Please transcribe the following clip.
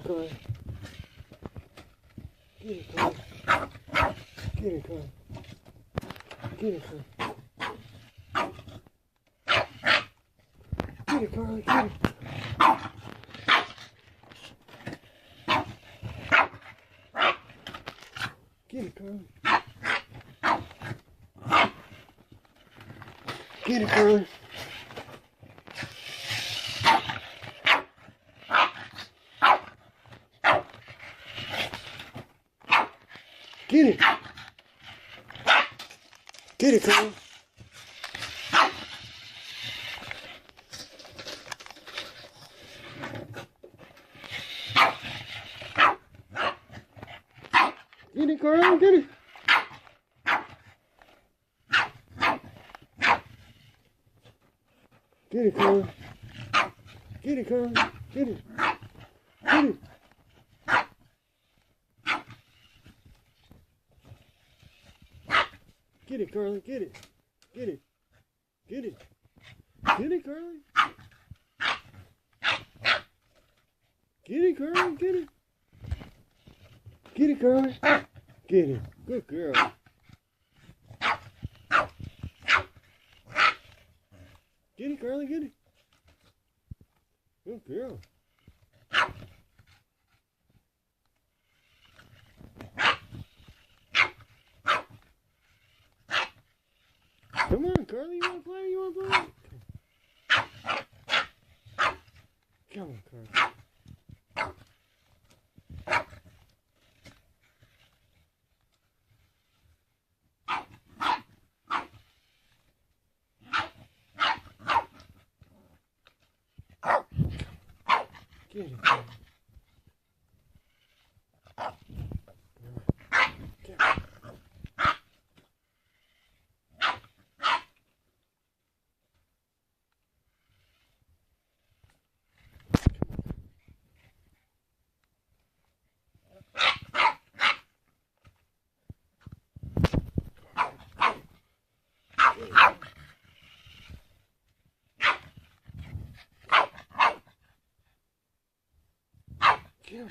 Carly. Get it, Carly. Get it, Carly. Get it, Carly. Get it, Carly. Get it. Get it, Carly. Get it, Carly. Get it. Get it, Carly. Get it, Carly. Get it. Get it, Carly. Get it, Carly. Get it. Get it. Get it, Carly. Get it. Get it. Get it. Get it, Carly. Get it, Carly. Get it. Get it, Carly. Get it. Good girl. Get it, Carly. Get it. Good girl. Come on, Carly. You want to play? You want to play? Come on, Carly. Get it, Carly. Get him.